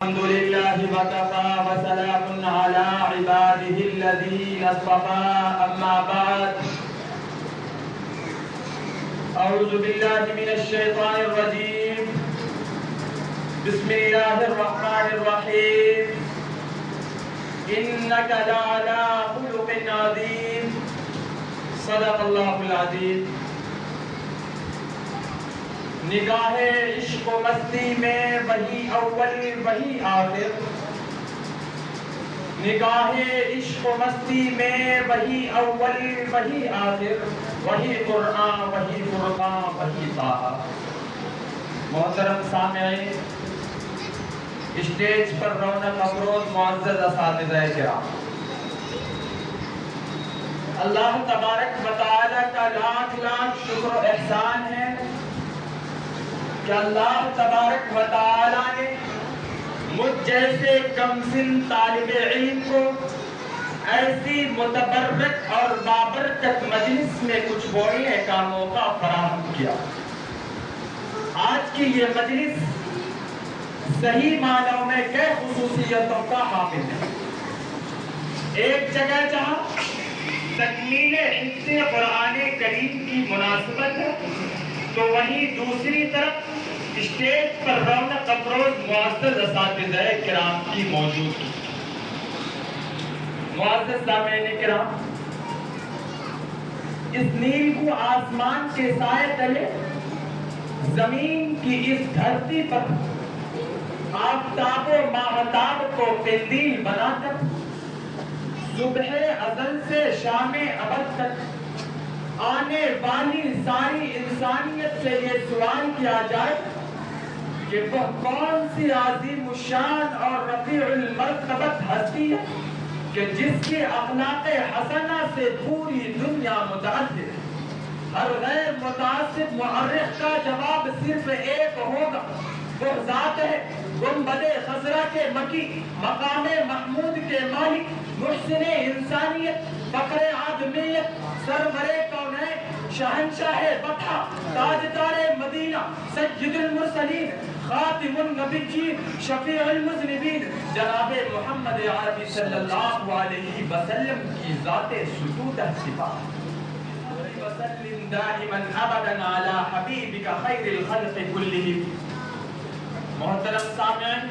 الحمد لله وكفى وسلام على عباده الذين اصطفى أما بعد أعوذ بالله من الشيطان الرجيم بسم الله الرحمن الرحيم إنك لعلى خلق عظيم صدق الله العظيم نگاہ عشق و مستی میں وہی اول وہی آخر نگاہ عشق و مستی میں وہی اول وہی آخر وہی قرآن وہی فرقان وہی طٰہٰ۔ محترم سامعین، اسٹیج پر رونق افروز معزز اساتذہ کرام، اللہ تبارک و تعالیٰ کا لاکھ لاکھ شکر و احسان ہے کہ اللہ تبارک و تعالیٰ نے مجھ جیسے کم سن طالب علم کو ایسی متبرک اور بابرکت مجلس میں کچھ بولنے کا موقع فراہم کیا۔ آج کی یہ مجلس صحیح معنوں میں کئی خصوصیتوں کا حامل ہے۔ ایک جگہ جہاں تکمیل حفظ قرآن کریم کی مناسبت ہے، تو وہیں دوسری طرف اسٹیج پر رونق افروز معزز اساتذہ کرام کی موجودگی۔ معزز سامعین کرام، اس نیلگوں آسمان کے سائے تلے زمین کی اس دھرتی پر آفتاب و ماہتاب کو قندیل بنا کر صبح ازل سے شام ابد تک آنے والی ساری انسانیت سے یہ سوال کیا جائے کہ وہ کون سی عظیم الشان اور رفیع المرتبت ہستی ہے کہ جس کی اخلاق حسنہ سے پوری دنیا متاثر ہے۔ ہر غیر متعصب مؤرخ کا جواب صرف ایک ہوگا، وہ ذات ہے گنبد خضرا کے مکی، مقام محمود کے مالک، محسن انسانیت، فخر آدمیت، سرور کونین، شہنشاہ بطحہ، تاجدار مدینہ، سید المرسلین، خاتم النبیین، شفیع المذنبین، جناب محمد عربی صلی اللہ علیہ وسلم کی ذات ستودہ صفات۔ وسلم دائما ابدا علی حبیبک خیر الخلق کلہم۔ محترم سامعین،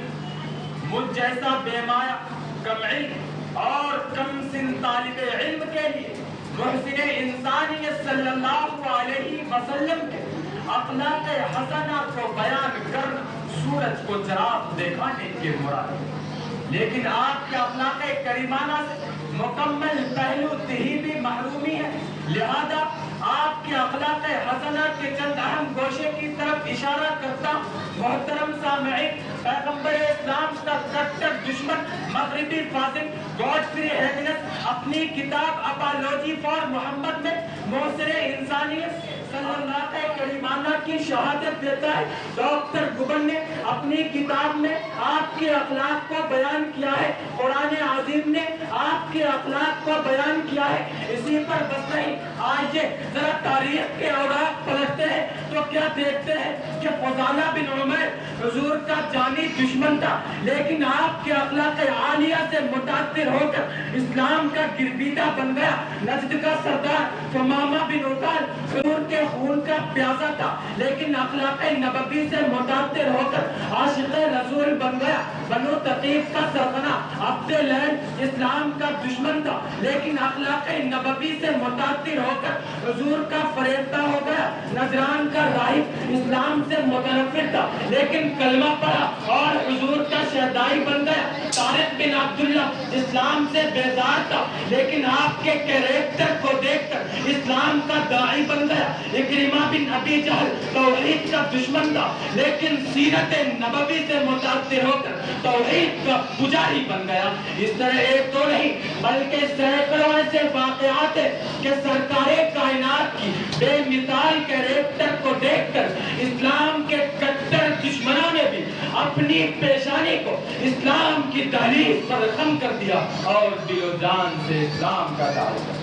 مجھ جیسا بے مایہ، کم علم اور کم سن طالب علم کے لیے محسن انسانیت صلی اللہ علیہ وسلم کے اخلاق حسنہ کو بیان کرنا سورج کو چراغ دکھانے کے مراد ہے، لیکن آپ کے اخلاق کریمانہ سے مکمل پہلو تہی بھی محرومی ہے، لہذا آپ کے اخلاق حسنہ کے چند اہم گوشے کی طرف اشارہ کرتا ہوں۔ محترم سامعین، پیغمبر اسلام کا کٹر دشمن مغربی فاسق گاڈفری ہیگنس اپنی کتاب اپالوجی فار محمد میں محسن انسانیت صلی اللہ کریمانہ کی شہادت دیتا ہے۔ ڈاکٹر گبن نے اپنی کتاب میں آپ کے اخلاق کو بیان کیا ہے، قرآن عظیم نے آپ کے اخلاق کو بیان کیا ہے۔ اسی پر بس نہیں، آئیے ذرا تاریخ کے اوراق پلٹتے ہیں تو کیا دیکھتے ہیں کہ فضالہ بن عمیر حضور کا جانی دشمن تھا، لیکن آپ کے اخلاق عالیہ سے متاثر ہو کر اسلام کا گربیدہ بن گیا۔ نجد کا سردار ثمامہ بن عطال حضور کے خون کا پیاسا تھا، لیکن اخلاق نبوی سے متاثر ہو کر عاشق رسول بن گیا۔ بنو تقیف کا سرغنہ عبد العین اسلام کا دشمن تھا، لیکن اخلاق نبوی سے متاثر ہو کر حضور کا فریفتہ ہو گیا۔ نجران کا راہب اسلام سے متنفر تھا، لیکن کلمہ پڑھا اور حضور کا شہدائی بن گیا۔ طارق بن عبداللہ اسلام سے بیزار تھا، لیکن آپ کے کریکٹر کو دیکھ کر اسلام کا داعی بن گیا۔ اکرمہ بن ابی جہل توحید کا دشمن تھا، لیکن سیرت نبوی سے متاثر ہو کر توحید کا پجاری بن گیا۔ اس طرح ایک تو نہیں بلکہ سینکڑوں ایسے واقعات ہیں کہ سرکار کائنات کی بے مثال کریکٹر کو دیکھ کر اسلام کے کٹر دشمنوں نے بھی اپنی پیشانی کو اسلام کی دہلیز پر خم کر دیا اور دل و جان سے اسلام کا دعویٰ کیا۔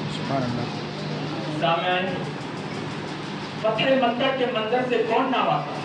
سامعین، فتح مکہ کے منظر سے کون نہ واقف؟